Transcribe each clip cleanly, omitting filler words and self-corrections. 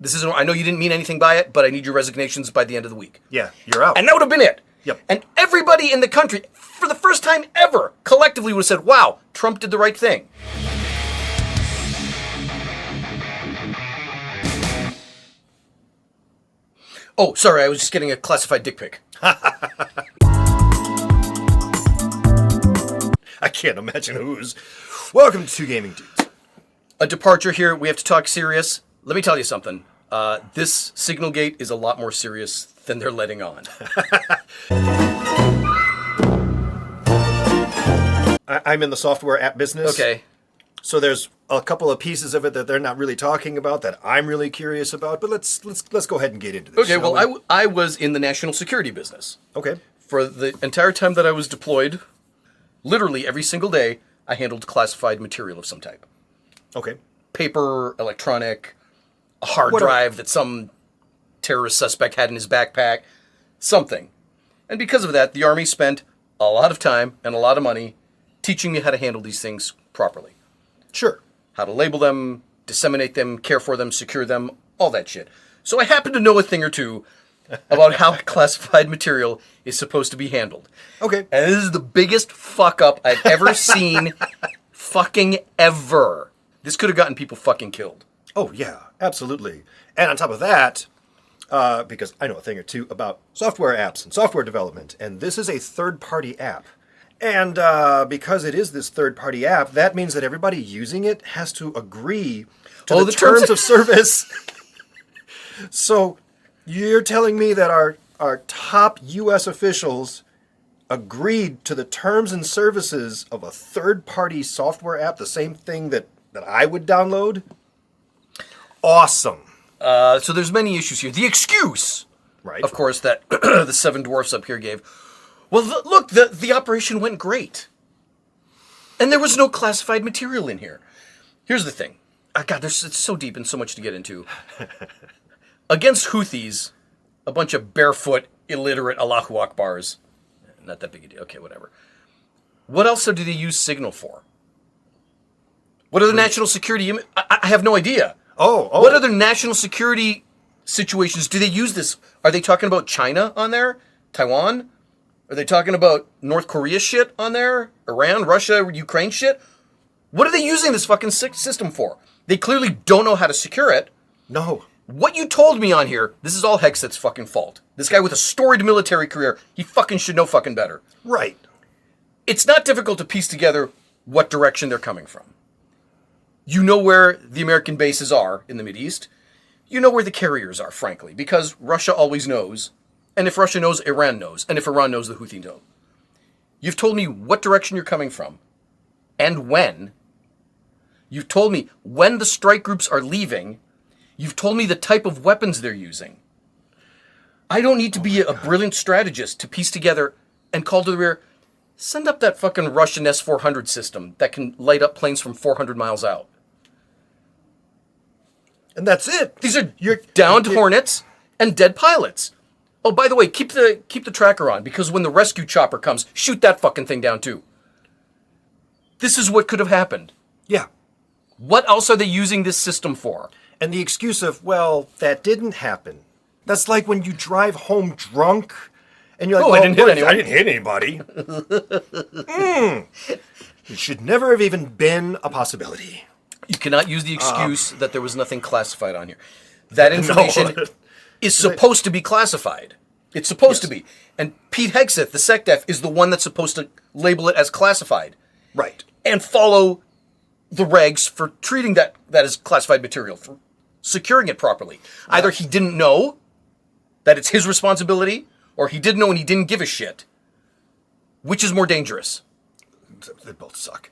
This isn't. I know you didn't mean anything by it, but I need your resignations by the end of the week. Yeah, you're out. And that would have been it. Yep. And everybody in the country, for the first time ever, collectively would have said, wow, Trump did the right thing. Oh, sorry, I was just getting a classified dick pic. I can't imagine whose. Welcome to Gaming Dudes. A departure here. We have to talk serious. Let me tell you something. This Signalgate is a lot more serious than they're letting on. I'm in the software app business. Okay. So there's a couple of pieces of it that they're not really talking about that I'm really curious about. But let's go ahead and get into this. Okay. Well, I was in the national security business. Okay. For the entire time that I was deployed, literally every single day, I handled classified material of some type. Okay. Paper, electronic, a hard drive that some terrorist suspect had in his backpack, something. And because of that, the Army spent a lot of time and a lot of money teaching me how to handle these things properly. Sure. How to label them, disseminate them, care for them, secure them, all that shit. So I happen to know a thing or two about how classified material is supposed to be handled. Okay. And this is the biggest fuck up I've ever seen fucking ever. This could have gotten people fucking killed. Oh, yeah, absolutely. And on top of that, because I know a thing or two about software apps and software development, and this is a third-party app. And because it is this third-party app, that means that everybody using it has to agree to the terms of service. So you're telling me that our top U.S. officials agreed to the terms and services of a third-party software app, the same thing that I would download? Awesome. So there's many issues here. The excuse, right, of course, that the seven dwarfs up here gave. Well, look, the operation went great. And there was no classified material in here. Here's the thing. God, it's so deep and so much to get into. Against Houthis, a bunch of barefoot, illiterate Allahu Akbars. Not that big a deal. Okay, whatever. What else do they use Signal for? What other national security... I have no idea. Oh. What other national security situations do they use this? Are they talking about China on there? Taiwan? Are they talking about North Korea shit on there? Iran, Russia, Ukraine shit? What are they using this fucking system for? They clearly don't know how to secure it. No. What you told me on here, this is all Hegseth's fucking fault. This guy with a storied military career, he fucking should know fucking better. Right. It's not difficult to piece together what direction they're coming from. You know where the American bases are in the Mideast. You know where the carriers are, frankly, because Russia always knows. And if Russia knows, Iran knows. And if Iran knows, the Houthis know. You've told me what direction you're coming from and when. You've told me when the strike groups are leaving. You've told me the type of weapons they're using. I don't need to be a brilliant strategist to piece together and call to the rear, send up that fucking Russian S-400 system that can light up planes from 400 miles out. And that's it. These are downed Hornets and dead pilots. Oh, by the way, keep the tracker on, because when the rescue chopper comes, shoot that fucking thing down too. This is what could have happened. Yeah. What else are they using this system for? And the excuse of, well, that didn't happen. That's like when you drive home drunk and you're like, I didn't hit anyone. I didn't hit anybody. It should never have even been a possibility. You cannot use the excuse that there was nothing classified on here. That information is supposed to be classified. It's supposed to be. And Pete Hegseth, the SecDef, is the one that's supposed to label it as classified. Right. And follow the regs for treating that as classified material, for securing it properly. Either he didn't know that it's his responsibility, or he did know and he didn't give a shit. Which is more dangerous? They both suck.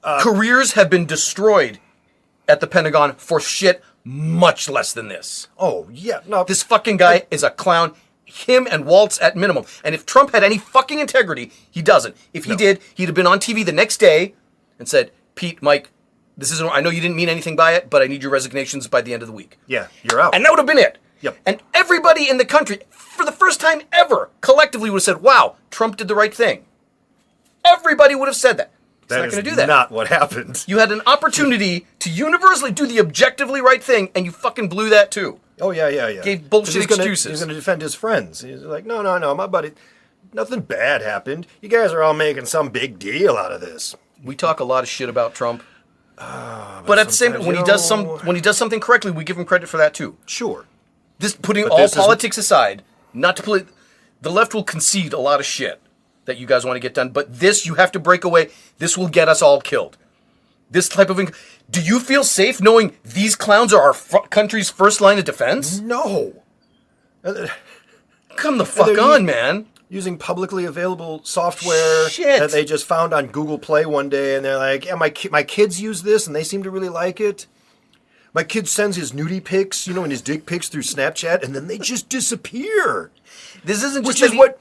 Careers have been destroyed at the Pentagon for shit much less than this. Oh, yeah. No. This fucking guy is a clown. Him and Waltz at minimum. And if Trump had any fucking integrity, he doesn't. If he did, he'd have been on TV the next day and said, Pete, Mike, this isn't... I know you didn't mean anything by it, but I need your resignations by the end of the week. Yeah, you're out. And that would have been it. Yep. And everybody in the country, for the first time ever, collectively would have said, wow, Trump did the right thing. Everybody would have said that. That not is going to do that. not what happened. You had an opportunity to universally do the objectively right thing, and you fucking blew that too. Oh, yeah. Gave bullshit 'Cause excuses. He's going to defend his friends. He's like, no, my buddy, nothing bad happened. You guys are all making some big deal out of this. We talk a lot of shit about Trump. But at the same time, when he does something correctly, we give him credit for that too. Sure. This putting But all this isn't- politics aside, not to play, the left will concede a lot of shit that you guys want to get done, but this you have to break away. This will get us all killed. This type of do you feel safe knowing these clowns are our country's first line of defense? No. Come the fuck on, man. Using publicly available software Shit. that they just found on Google Play one day, and they're like, yeah, my kids use this, and they seem to really like it. My kid sends his nudie pics, and his dick pics through Snapchat, and then they just disappear. This isn't Which just is what...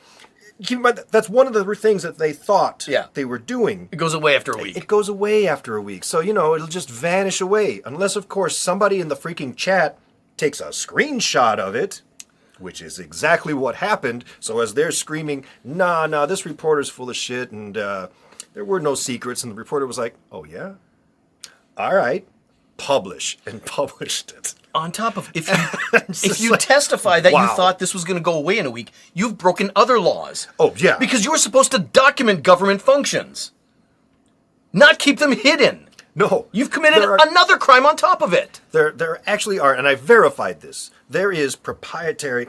Keep in mind, that's one of the things that they thought they were doing. It goes away after a week. It goes away after a week. So, it'll just vanish away. Unless, of course, somebody in the freaking chat takes a screenshot of it, which is exactly what happened. So as they're screaming, nah, this reporter's full of shit, and there were no secrets, and the reporter was like, oh, yeah? All right. Publish. And published it. On top of, if you testify that you thought this was going to go away in a week, you've broken other laws. Oh, yeah. Because you're supposed to document government functions, not keep them hidden. No. You've committed another crime on top of it. There actually are, and I verified this. There is proprietary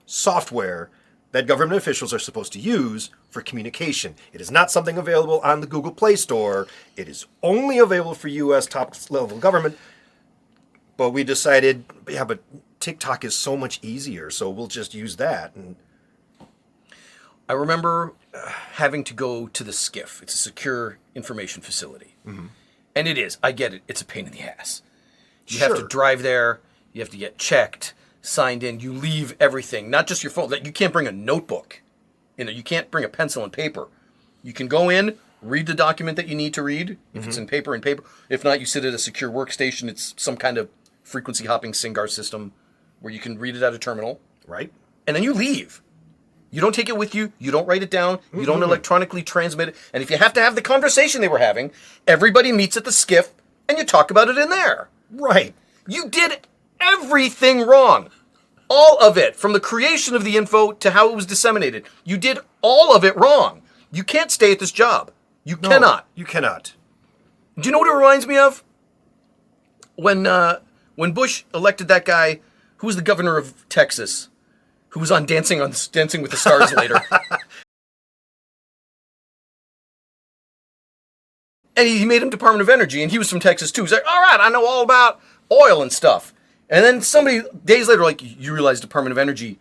software that government officials are supposed to use for communication. It is not something available on the Google Play Store. It is only available for U.S. top-level government. But we decided, but TikTok is so much easier, so we'll just use that. And I remember having to go to the SCIF. It's a secure information facility. Mm-hmm. And it is. I get it. It's a pain in the ass. You have to drive there. You have to get checked, signed in. You leave everything, not just your phone. You can't bring a notebook. You can't bring a pencil and paper. You can go in, read the document that you need to read. If it's in paper. If not, you sit at a secure workstation. It's some kind of frequency hopping SINGAR system where you can read it at a terminal. Right. And then you leave. You don't take it with you. You don't write it down. You don't electronically transmit it. And if you have to have the conversation they were having, everybody meets at the SCIF and you talk about it in there. Right. You did everything wrong. All of it, from the creation of the info to how it was disseminated. You did all of it wrong. You can't stay at this job. You cannot. You cannot. Do you know what it reminds me of? When Bush elected that guy who was the governor of Texas, who was on Dancing with the Stars later. And he made him Department of Energy, and he was from Texas too. He's like, all right, I know all about oil and stuff. And then somebody, days later, you realize Department of Energy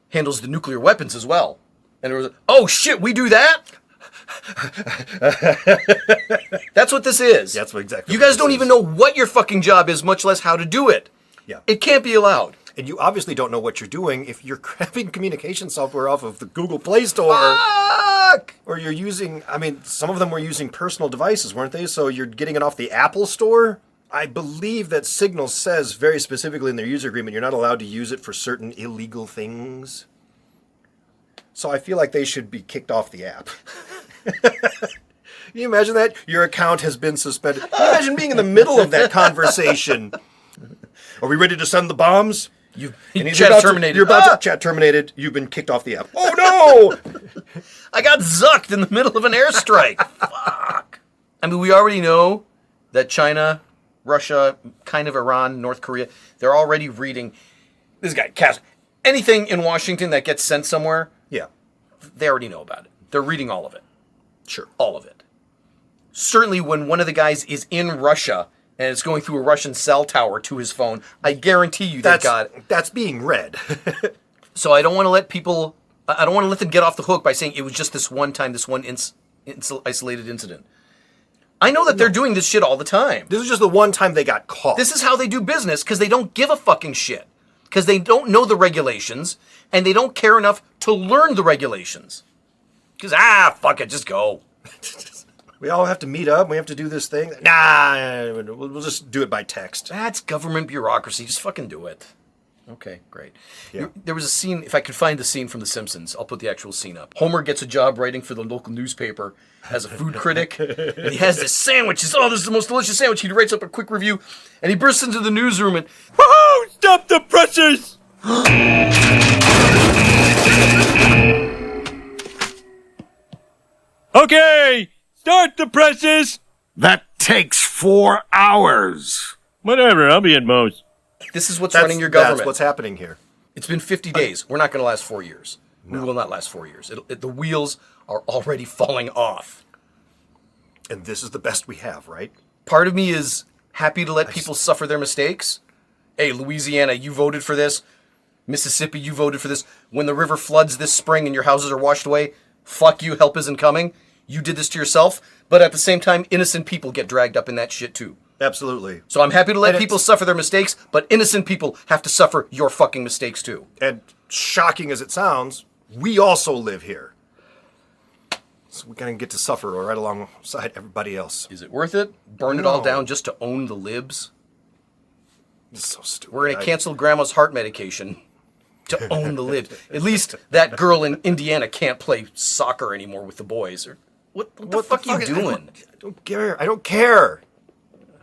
handles the nuclear weapons as well. And it was, oh shit, we do that? That's what this is. That's what exactly. You guys don't even know what your fucking job is, much less how to do it. Yeah. It can't be allowed. And you obviously don't know what you're doing if you're grabbing communication software off of the Google Play Store. Fuck! Or you're using, some of them were using personal devices, weren't they? So you're getting it off the Apple Store? I believe that Signal says very specifically in their user agreement you're not allowed to use it for certain illegal things. So I feel like they should be kicked off the app. Can you imagine that? Your account has been suspended. Can you imagine being in the middle of that conversation? Are we ready to send the bombs? Chat terminated. You're about to chat terminated. You've been kicked off the app. Oh no! I got zucked in the middle of an airstrike. Fuck. We already know that China, Russia, kind of Iran, North Korea, they're already reading this guy, anything in Washington that gets sent somewhere. Yeah. They already know about it. They're reading all of it. Sure. All of it. Certainly when one of the guys is in Russia and it's going through a Russian cell tower to his phone, I guarantee you that's being read. So I don't want to let them get off the hook by saying it was just this one time, this one isolated incident. I know that they're doing this shit all the time. This is just the one time they got caught. This is how they do business because they don't give a fucking shit. Because they don't know the regulations and they don't care enough to learn the regulations. Because, fuck it, just go. We all have to meet up. We have to do this thing. Nah, we'll just do it by text. That's government bureaucracy. Just fucking do it. Okay, great. Yeah. There was a scene, if I could find the scene from The Simpsons, I'll put the actual scene up. Homer gets a job writing for the local newspaper as a food critic, and he has this sandwich. This is the most delicious sandwich. He writes up a quick review, and he bursts into the newsroom and, Woohoo! Stop the presses! Okay, start the presses! That takes 4 hours. Whatever, I'll be at most. this is what's running your government. That's what's happening here. It's been 50 days. We're not going to last 4 years. We will not last 4 years. The wheels are already falling off. And this is the best we have, right? Part of me is happy to let people suffer their mistakes. Hey, Louisiana, you voted for this. Mississippi, you voted for this. When the river floods this spring and your houses are washed away, fuck you, help isn't coming. You did this to yourself. But at the same time, innocent people get dragged up in that shit too. Absolutely. So I'm happy to let And people suffer their mistakes, but innocent people have to suffer your fucking mistakes too. And shocking as it sounds, we also live here. So we're going to get to suffer right alongside everybody else. Is it worth it? Burn it all No. down just to own the libs? It's so stupid. We're going to cancel grandma's heart medication to own the libs. At least that girl in Indiana can't play soccer anymore with the boys. Or what the fuck are you doing? I don't care. I don't care.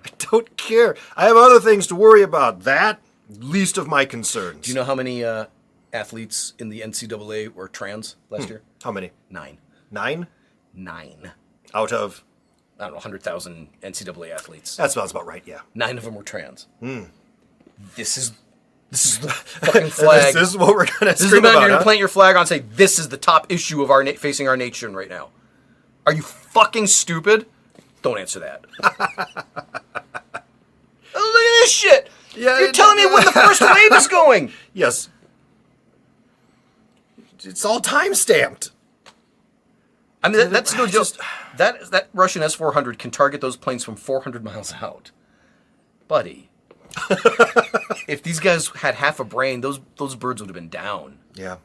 I don't care. I have other things to worry about. That, least of my concerns. Do you know how many athletes in the NCAA were trans last year? How many? 9. 9? 9. Out of? I don't know, 100,000 NCAA athletes. That sounds about right, yeah. 9 of them were trans. This is the fucking flag. This is what we're going to This is the scream man about, you're going huh? to plant your flag on and say, this is the top issue of facing our nation right now. Are you fucking stupid? Don't answer that. Oh, look at this shit. Yeah, You're telling me when the first wave is going. Yes. It's all time-stamped. I mean, that's no joke. That Russian S-400 can target those planes from 400 miles out. Buddy. If these guys had half a brain, those birds would have been down. Yeah.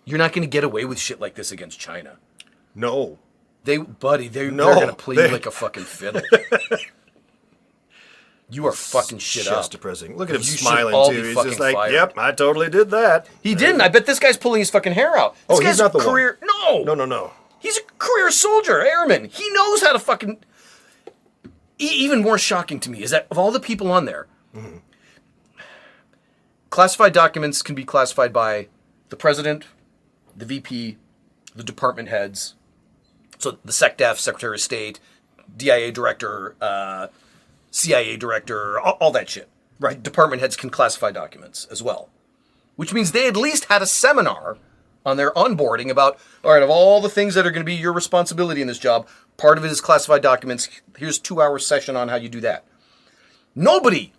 You're not going to get away with shit like this against China. No. They're No, going to play you they- like a fucking fiddle. You are fucking shit Just up. depressing. Look at him You should smiling, all too. be He's fucking just like, fired. yep, I totally did that. He didn't. I bet this guy's pulling his fucking hair out. This Oh, he's guy's not the one. career. No. No. He's a career soldier, airman. He knows how to fucking. Even more shocking to me is that of all the people on there, classified documents can be classified by the president, the VP, the department heads. So the SecDef, Secretary of State, DIA director, CIA director, all that shit. Right. Department heads can classify documents as well. Which means they at least had a seminar on their onboarding about, all right, of all the things that are going to be your responsibility in this job, part of it is classified documents. Here's a 2-hour session on how you do that. Nobody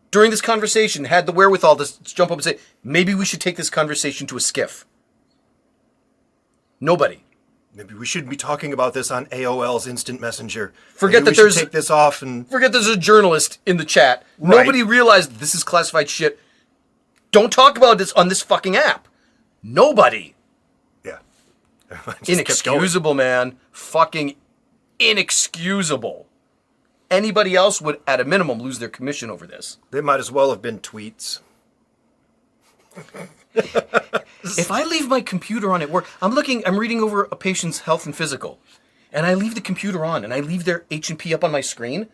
during this conversation had the wherewithal to jump up and say, maybe we should take this conversation to a skiff. Nobody. Maybe we shouldn't be talking about this on AOL's Instant Messenger. Forget Maybe that we should there's- take this off and... Forget there's a journalist in the chat. Right. Nobody realized this is classified shit. Don't talk about this on this fucking app. Nobody. Yeah. Just kept going. Inexcusable, man. Fucking inexcusable. Anybody else would, at a minimum, lose their commission over this. They might as well have been tweets. If I leave my computer on at work, I'm reading over a patient's health and physical, and I leave the computer on, and I leave their H&P up on my screen,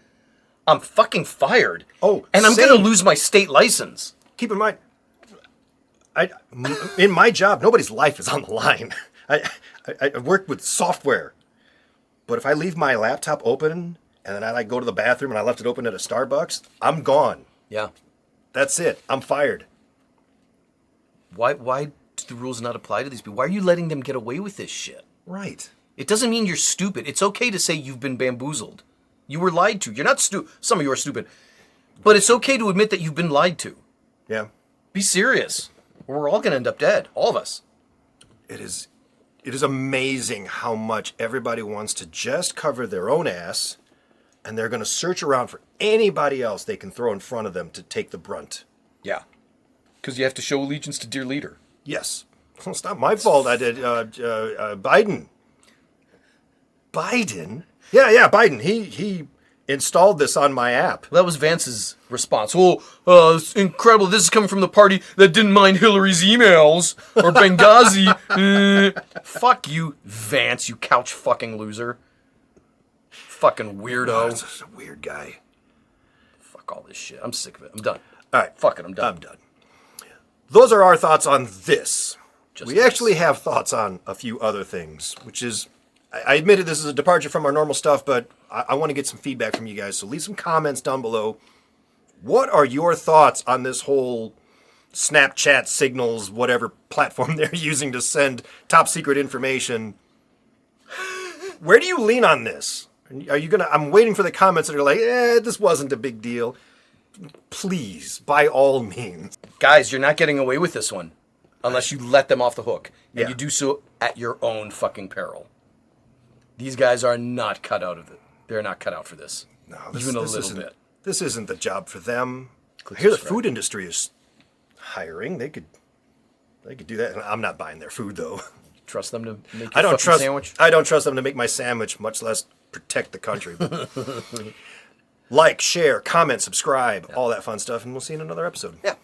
I'm fucking fired. Oh, and I'm same. going to lose my state license. Keep in mind, in my job, nobody's life is on the line. I work with software. But if I leave my laptop open and then I go to the bathroom and I left it open at a Starbucks, I'm gone. Yeah. That's it. I'm fired. Why do the rules not apply to these people? Why are you letting them get away with this shit? Right. It doesn't mean you're stupid. It's okay to say you've been bamboozled. You were lied to. You're not stupid. Some of you are stupid. But it's okay to admit that you've been lied to. Yeah. Be serious. Or we're all going to end up dead. All of us. It is amazing how much everybody wants to just cover their own ass, and they're going to search around for anybody else they can throw in front of them to take the brunt. Yeah. Because you have to show allegiance to dear leader. Yes. Well, it's not my fault. I did. Biden. Biden? Yeah, Biden. He installed this on my app. That was Vance's response. Oh, it's incredible. This is coming from the party that didn't mind Hillary's emails or Benghazi. Fuck you, Vance, you couch fucking loser. Fucking weirdo. This is a weird guy. Fuck all this shit. I'm sick of it. I'm done. All right. Fuck it. I'm done. I'm done. Those are our thoughts on this. Just we this. actually have thoughts on a few other things, which is, I admitted this is a departure from our normal stuff, but I want to get some feedback from you guys. So leave some comments down below. What are your thoughts on this whole Snapchat, Signals, whatever platform they're using to send top secret information? Where do you lean on this? Are you gonna? I'm waiting for the comments that are like, this wasn't a big deal. Please, by all means. Guys, you're not getting away with this one unless you let them off the hook. And Yeah. you do so at your own fucking peril. These guys are not cut out of it. They're not cut out for this. No, Even a little isn't, bit. This isn't the job for them. I hear the subscribe. food industry is hiring. They could do that. I'm not buying their food though. Trust them to make I your don't fucking trust. sandwich? I don't trust them to make my sandwich, much less protect the country. Like, share, comment, subscribe, all that fun stuff, and we'll see you in another episode. Yeah.